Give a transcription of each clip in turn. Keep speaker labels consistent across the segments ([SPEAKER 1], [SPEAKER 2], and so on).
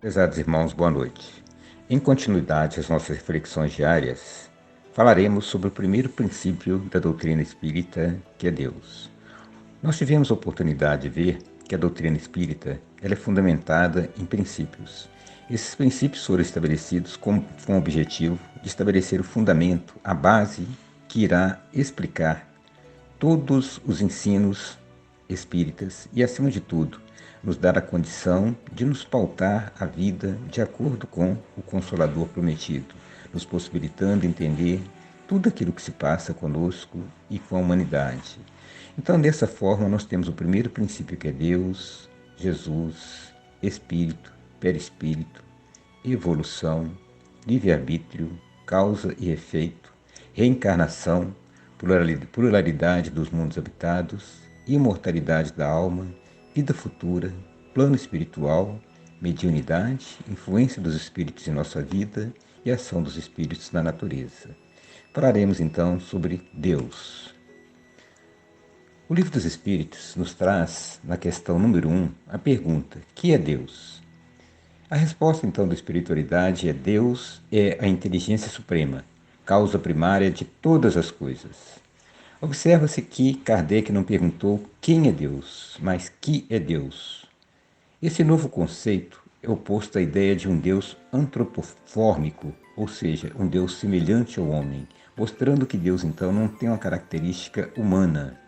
[SPEAKER 1] Prezados irmãos, boa noite. Em continuidade às nossas reflexões diárias, falaremos sobre o primeiro princípio da doutrina espírita, que é Deus. Nós tivemos a oportunidade de ver que a doutrina espírita ela é fundamentada em princípios. Esses princípios foram estabelecidos com o objetivo de estabelecer o fundamento, a base que irá explicar todos os ensinos espíritas e, acima de tudo, nos dar a condição de nos pautar a vida de acordo com o Consolador prometido, nos possibilitando entender tudo aquilo que se passa conosco e com a humanidade. Então, dessa forma, nós temos o primeiro princípio, que é Deus, Jesus, Espírito, Perispírito, evolução, livre-arbítrio, causa e efeito, reencarnação, pluralidade dos mundos habitados, imortalidade da alma, vida futura, plano espiritual, mediunidade, influência dos espíritos em nossa vida e ação dos espíritos na natureza. Falaremos então sobre Deus. O Livro dos Espíritos nos traz, na questão número 1, a pergunta: que é Deus? A resposta então da espiritualidade é: Deus é a inteligência suprema, causa primária de todas as coisas. Observa-se que Kardec não perguntou quem é Deus, mas que é Deus. Esse novo conceito é oposto à ideia de um Deus antropomórfico, ou seja, um Deus semelhante ao homem, mostrando que Deus então não tem uma característica humana.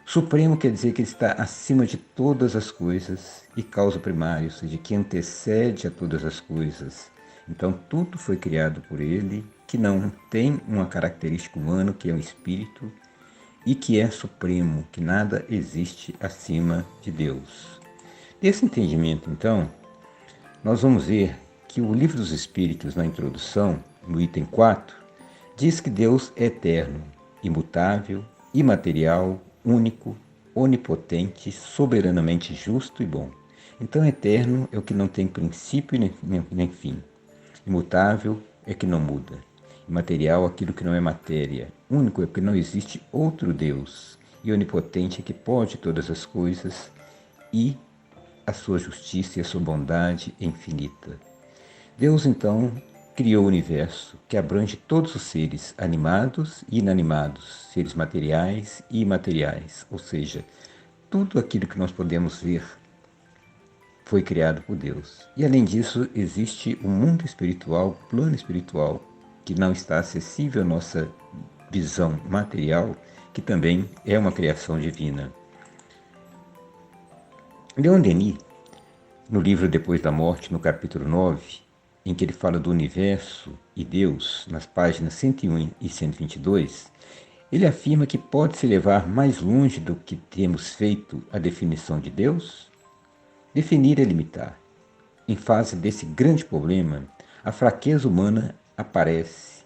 [SPEAKER 1] Supremo quer dizer que ele está acima de todas as coisas e causa primária, ou seja, que antecede a todas as coisas. Então tudo foi criado por ele, que não tem uma característica humana, que é um espírito, e que é supremo, que nada existe acima de Deus. Desse entendimento, então, nós vamos ver que o Livro dos Espíritos, na introdução, no item 4, diz que Deus é eterno, imutável, imaterial, único, onipotente, soberanamente justo e bom. Então, eterno é o que não tem princípio nem fim. Imutável é que não muda. Imaterial, aquilo que não é matéria. Único é que não existe outro Deus. E onipotente é que pode todas as coisas, e a sua justiça e a sua bondade é infinita. Deus, então, criou o universo, que abrange todos os seres animados e inanimados, seres materiais e imateriais, ou seja, tudo aquilo que nós podemos ver foi criado por Deus. E além disso, existe um mundo espiritual, plano espiritual, que não está acessível à nossa visão material, que também é uma criação divina. Leon Denis, no livro Depois da Morte, no capítulo 9, em que ele fala do universo e Deus, nas páginas 101 e 122, ele afirma que pode-se levar mais longe do que temos feito a definição de Deus. Definir é limitar. Em face desse grande problema, a fraqueza humana aparece.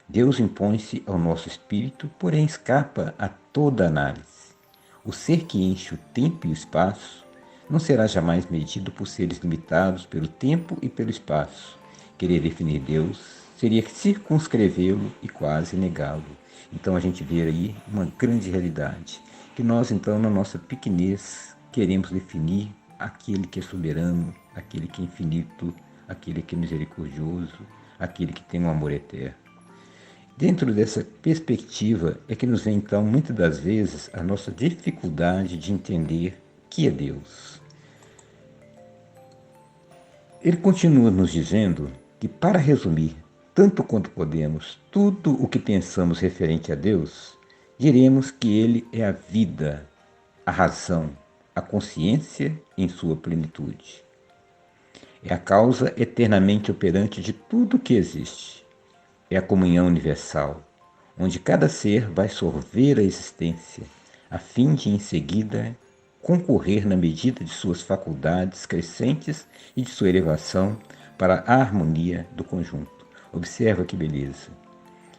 [SPEAKER 1] Deus impõe-se ao nosso espírito, porém escapa a toda análise. O ser que enche o tempo e o espaço não será jamais medido por seres limitados pelo tempo e pelo espaço. Querer definir Deus seria circunscrevê-lo e quase negá-lo. Então a gente vê aí uma grande realidade, que nós então na nossa pequenez queremos definir aquele que é soberano, aquele que é infinito, aquele que é misericordioso, aquele que tem um amor eterno. Dentro dessa perspectiva é que nos vem então muitas das vezes a nossa dificuldade de entender que é Deus. Ele continua nos dizendo que, para resumir, tanto quanto podemos, tudo o que pensamos referente a Deus, diremos que Ele é a vida, a razão, a consciência em sua plenitude. É a causa eternamente operante de tudo o que existe. É a comunhão universal, onde cada ser vai sorver a existência, a fim de, em seguida, concorrer na medida de suas faculdades crescentes e de sua elevação para a harmonia do conjunto. Observa que beleza.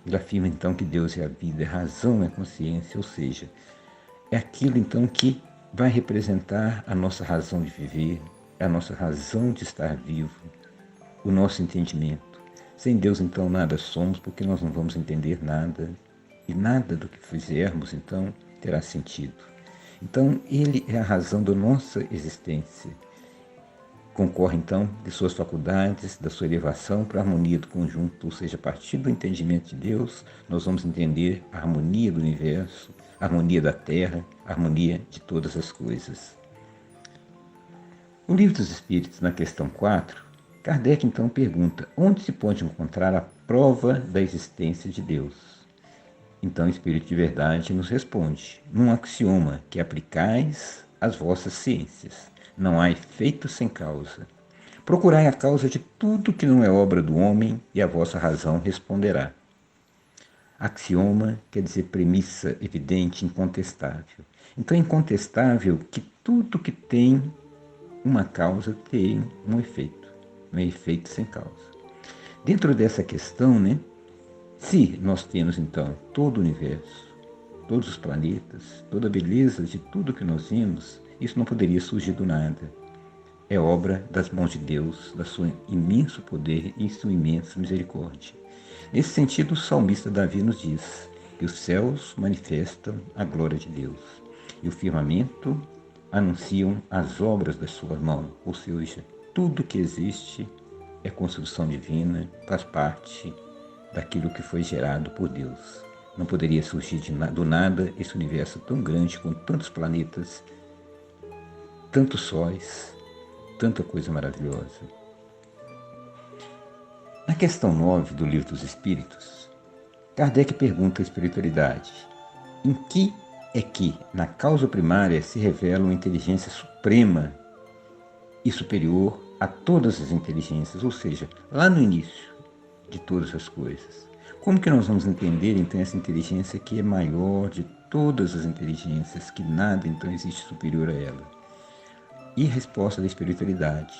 [SPEAKER 1] Ele afirma então que Deus é a vida, é a razão, é a consciência, ou seja, é aquilo então que vai representar a nossa razão de viver, a nossa razão de estar vivo, o nosso entendimento. Sem Deus então nada somos, porque nós não vamos entender nada, e nada do que fizermos então terá sentido. Então, Ele é a razão da nossa existência. concorre então de suas faculdades, da sua elevação para a harmonia do conjunto, ou seja, a partir do entendimento de Deus, nós vamos entender a harmonia do universo, a harmonia da Terra, a harmonia de todas as coisas. No Livro dos Espíritos, na questão 4, Kardec então pergunta onde se pode encontrar a prova da existência de Deus. Então o Espírito de Verdade nos responde, num axioma que aplicais às vossas ciências. Não há efeito sem causa. Procurai a causa de tudo que não é obra do homem e a vossa razão responderá. Axioma quer dizer premissa evidente, incontestável. Então é incontestável que tudo que tem uma causa tem um efeito. Não é efeito sem causa. Dentro dessa questão, se nós temos então todo o universo, todos os planetas, toda a beleza de tudo que nós vimos, isso não poderia surgir do nada. É obra das mãos de Deus, da sua imenso poder e sua imensa misericórdia. Nesse sentido, o salmista Davi nos diz que os céus manifestam a glória de Deus e o firmamento anunciam as obras da sua mão, ou seja, tudo que existe é construção divina, faz parte daquilo que foi gerado por Deus. Não poderia surgir do nada esse universo tão grande, com tantos planetas, tantos sóis, tanta coisa maravilhosa. Na questão 9 do Livro dos Espíritos, Kardec pergunta à espiritualidade: em que é que, na causa primária, se revela uma inteligência suprema e superior a todas as inteligências, ou seja, lá no início de todas as coisas? Como que nós vamos entender, então, essa inteligência que é maior de todas as inteligências, que nada, então, existe superior a ela? E a resposta da espiritualidade: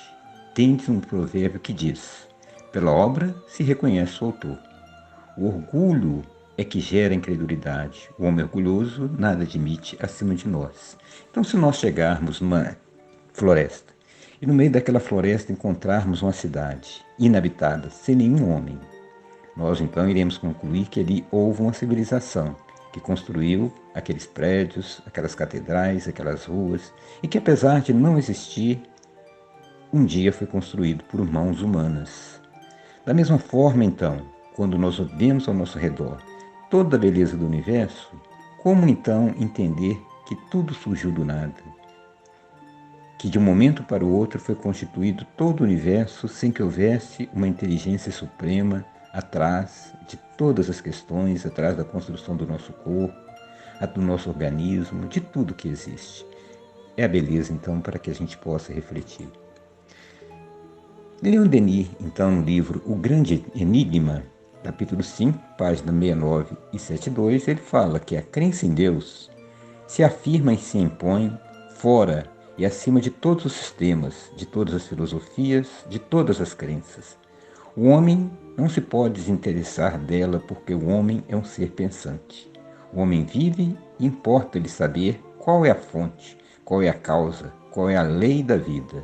[SPEAKER 1] tem-se um provérbio que diz: pela obra se reconhece o autor. O orgulho é que gera a incredulidade. O homem orgulhoso nada admite acima de nós. Então, se nós chegarmos numa floresta e no meio daquela floresta encontrarmos uma cidade inabitada, sem nenhum homem, nós então iremos concluir que ali houve uma civilização que construiu aqueles prédios, aquelas catedrais, aquelas ruas, e que, apesar de não existir, um dia foi construído por mãos humanas. Da mesma forma, então, quando nós vemos ao nosso redor toda a beleza do universo, como então entender que tudo surgiu do nada? Que de um momento para o outro foi constituído todo o universo sem que houvesse uma inteligência suprema atrás de todas as questões, atrás da construção do nosso corpo, do nosso organismo, de tudo que existe. É a beleza, então, para que a gente possa refletir. Leon Denis, então, no livro O Grande Enigma, capítulo 5, páginas 69 e 72, ele fala que a crença em Deus se afirma e se impõe fora e acima de todos os sistemas, de todas as filosofias, de todas as crenças. O homem não se pode desinteressar dela porque o homem é um ser pensante. O homem vive e importa-lhe saber qual é a fonte, qual é a causa, qual é a lei da vida.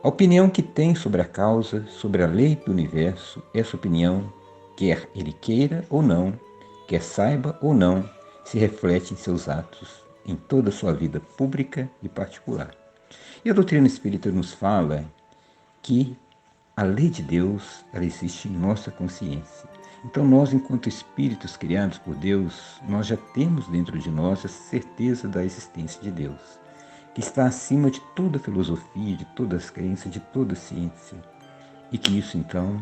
[SPEAKER 1] A opinião que tem sobre a causa, sobre a lei do universo, essa opinião, quer ele queira ou não, quer saiba ou não, se reflete em seus atos, em toda a sua vida pública e particular. E a doutrina espírita nos fala que a lei de Deus, ela existe em nossa consciência. Então nós, enquanto espíritos criados por Deus, nós já temos dentro de nós a certeza da existência de Deus, que está acima de toda filosofia, de todas as crenças, de toda a ciência. E que isso, então,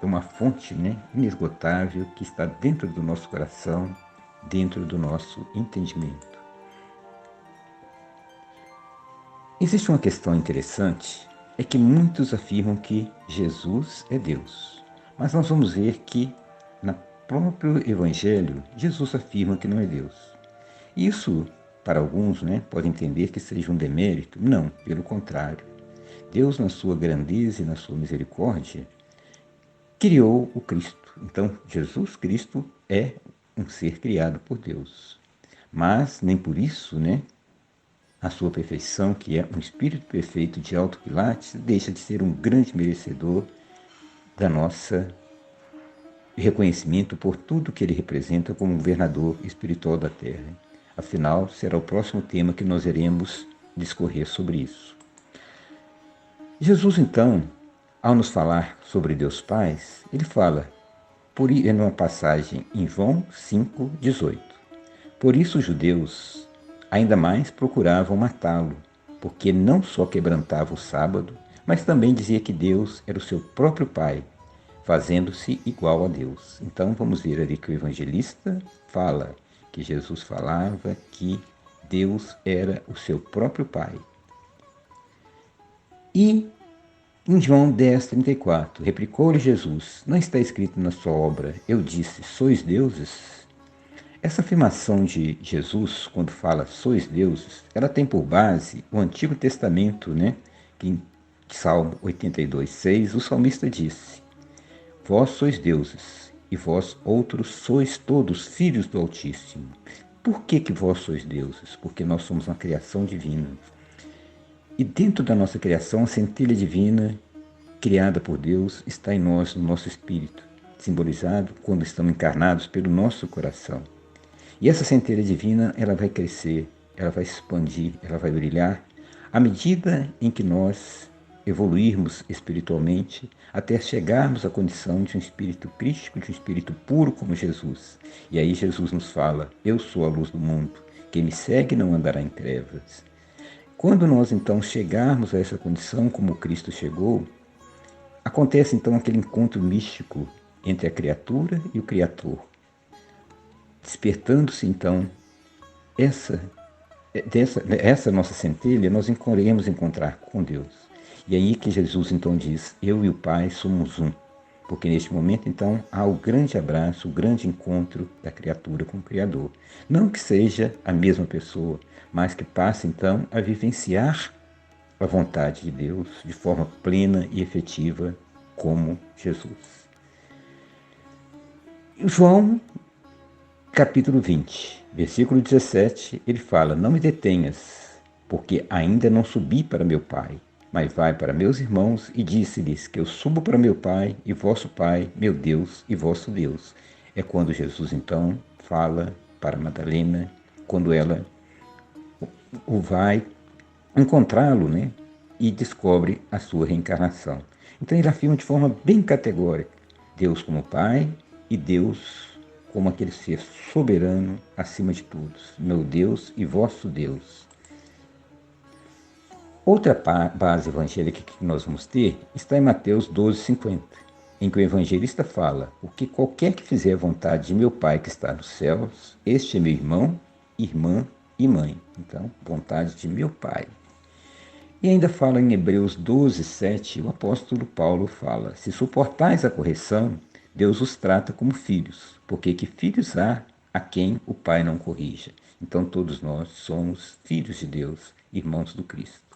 [SPEAKER 1] é uma fonte inesgotável que está dentro do nosso coração, dentro do nosso entendimento. Existe uma questão interessante, é que muitos afirmam que Jesus é Deus. Mas nós vamos ver que, no próprio Evangelho, Jesus afirma que não é Deus. Isso, para alguns, pode entender que seja um demérito. Não, pelo contrário. Deus, na sua grandeza e na sua misericórdia, criou o Cristo. Então, Jesus Cristo é um ser criado por Deus. Mas, nem por isso, a sua perfeição, que é um espírito perfeito de alto quilates, deixa de ser um grande merecedor da nossa reconhecimento por tudo que ele representa como governador espiritual da Terra. Afinal, será o próximo tema que nós iremos discorrer sobre isso. Jesus, então, ao nos falar sobre Deus Pai, ele fala, numa passagem em João 5,18. Por isso os judeus ainda mais procuravam matá-lo, porque não só quebrantava o sábado, mas também dizia que Deus era o seu próprio Pai, fazendo-se igual a Deus. Então vamos ver ali que o evangelista fala que Jesus falava que Deus era o seu próprio Pai. E em João 10,34, replicou-lhe Jesus, não está escrito na sua obra, eu disse, sois deuses? Essa afirmação de Jesus, quando fala sois deuses, ela tem por base o Antigo Testamento, né? Que em Salmo 82,6, o salmista disse, vós sois deuses, e vós outros sois todos filhos do Altíssimo. Por que vós sois deuses? Porque nós somos uma criação divina. E dentro da nossa criação, a centelha divina, criada por Deus, está em nós, no nosso espírito, simbolizado quando estamos encarnados pelo nosso coração. E essa centelha divina, ela vai crescer, ela vai se expandir, ela vai brilhar, à medida em que nós evoluirmos espiritualmente, até chegarmos à condição de um espírito crístico, de um espírito puro como Jesus. E aí Jesus nos fala, eu sou a luz do mundo, quem me segue não andará em trevas. Quando nós então chegarmos a essa condição como Cristo chegou, acontece então aquele encontro místico entre a criatura e o Criador. Despertando-se então essa nossa centelha, nós iremos encontrar com Deus. E aí que Jesus então diz, eu e o Pai somos um. Porque neste momento então há o grande abraço, o grande encontro da criatura com o Criador. Não que seja a mesma pessoa, mas que passe então a vivenciar a vontade de Deus de forma plena e efetiva como Jesus. João capítulo 20, versículo 17, ele fala, não me detenhas, porque ainda não subi para meu Pai, mas vai para meus irmãos e disse-lhes que eu subo para meu Pai e vosso Pai, meu Deus e vosso Deus. É quando Jesus então fala para Madalena, quando ela o vai encontrá-lo, né? E descobre a sua reencarnação. Então ele afirma de forma bem categórica, Deus como Pai e Deus como aquele ser soberano acima de todos, meu Deus e vosso Deus. Outra base evangélica que nós vamos ter está em Mateus 12,50, em que o evangelista fala, o que qualquer que fizer a vontade de meu Pai que está nos céus, este é meu irmão, irmã e mãe. Então, vontade de meu Pai. E ainda fala em Hebreus 12,7, o apóstolo Paulo fala, se suportais a correção, Deus os trata como filhos, porque que filhos há a quem o Pai não corrija. Então todos nós somos filhos de Deus, irmãos do Cristo.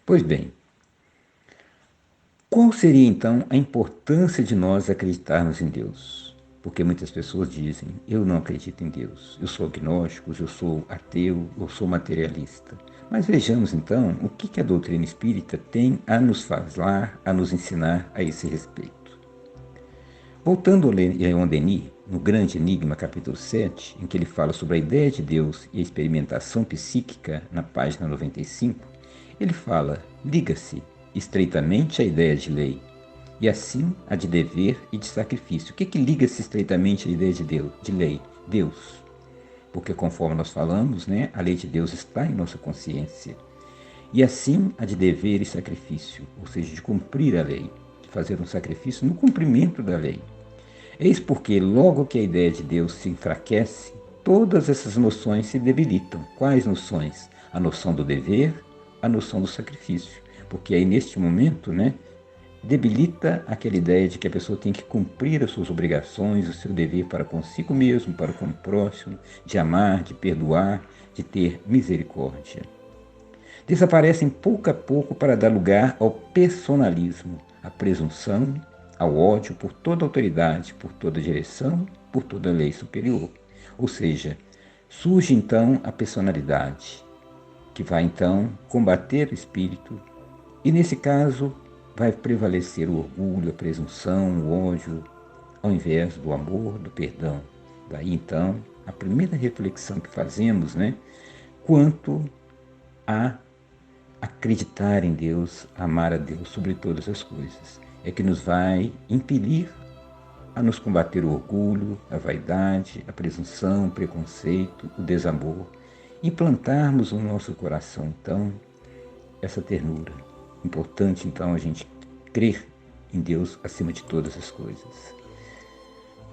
[SPEAKER 1] Pois bem, qual seria então a importância de nós acreditarmos em Deus? Porque muitas pessoas dizem, eu não acredito em Deus, eu sou agnóstico, eu sou ateu, eu sou materialista. Mas vejamos então o que a doutrina espírita tem a nos falar, a nos ensinar a esse respeito. Voltando a Leon Denis, no Grande Enigma, capítulo 7, em que ele fala sobre a ideia de Deus e a experimentação psíquica, na página 95, ele fala, liga-se estreitamente à ideia de lei, e assim a de dever e de sacrifício. O que liga-se estreitamente à ideia de Deus, de lei? Deus. Porque conforme nós falamos, né, a lei de Deus está em nossa consciência. E assim a de dever e sacrifício, ou seja, de cumprir a lei, de fazer um sacrifício no cumprimento da lei. Eis porque logo que a ideia de Deus se enfraquece, todas essas noções se debilitam. Quais noções? A noção do dever, a noção do sacrifício. Porque aí neste momento, né, debilita aquela ideia de que a pessoa tem que cumprir as suas obrigações, o seu dever para consigo mesmo, para com o próximo, de amar, de perdoar, de ter misericórdia. Desaparecem pouco a pouco para dar lugar ao personalismo, à presunção, ao ódio por toda autoridade, por toda direção, por toda lei superior. Ou seja, surge então a personalidade, que vai então combater o espírito, e nesse caso vai prevalecer o orgulho, a presunção, o ódio, ao invés do amor, do perdão. Daí então a primeira reflexão que fazemos, né, quanto a acreditar em Deus, amar a Deus sobre todas as coisas. É que nos vai impelir a nos combater o orgulho, a vaidade, a presunção, o preconceito, o desamor. Implantarmos no nosso coração, então, essa ternura. Importante, então, a gente crer em Deus acima de todas as coisas.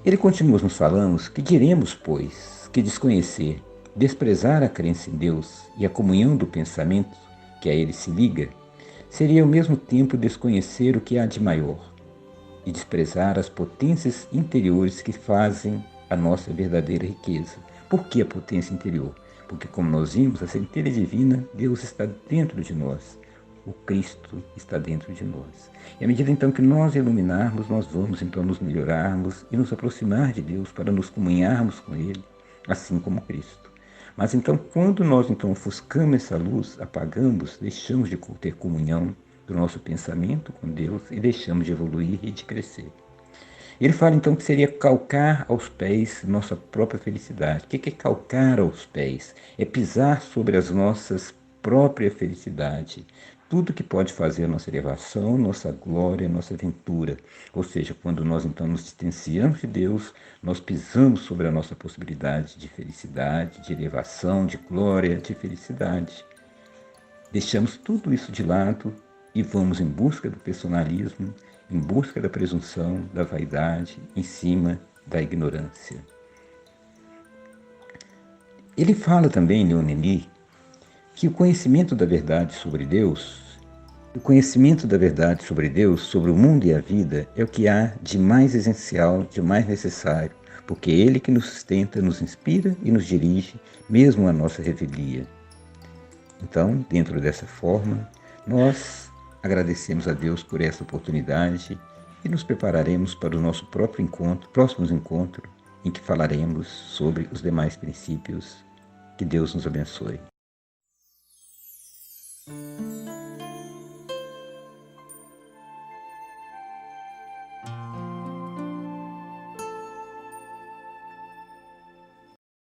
[SPEAKER 1] Ele continua nos falando que diremos, pois, que desconhecer, desprezar a crença em Deus e a comunhão do pensamento que a ele se liga, seria ao mesmo tempo desconhecer o que há de maior e desprezar as potências interiores que fazem a nossa verdadeira riqueza. Por que a potência interior? Porque, como nós vimos, a centelha divina, Deus está dentro de nós. O Cristo está dentro de nós. E à medida então que nós iluminarmos, nós vamos então nos melhorarmos e nos aproximar de Deus para nos comunharmos com Ele, assim como Cristo. Mas então, quando nós então ofuscamos essa luz, apagamos, deixamos de ter comunhão do nosso pensamento com Deus e deixamos de evoluir e de crescer. Ele fala então que seria calcar aos pés nossa própria felicidade. O que é calcar aos pés? É pisar sobre as nossas próprias felicidades. Tudo que pode fazer a nossa elevação, nossa glória, nossa ventura. Ou seja, quando nós então nos distanciamos de Deus, nós pisamos sobre a nossa possibilidade de felicidade, de elevação, de glória, de felicidade. Deixamos tudo isso de lado e vamos em busca do personalismo, em busca da presunção, da vaidade, em cima da ignorância. Ele fala também, Leon Denis, que o conhecimento da verdade sobre Deus, sobre o mundo e a vida, é o que há de mais essencial, de mais necessário, porque é Ele que nos sustenta, nos inspira e nos dirige, mesmo a nossa rebeldia. Então, dentro dessa forma, nós agradecemos a Deus por essa oportunidade e nos prepararemos para o nosso próximo encontro, em que falaremos sobre os demais princípios. Que Deus nos abençoe.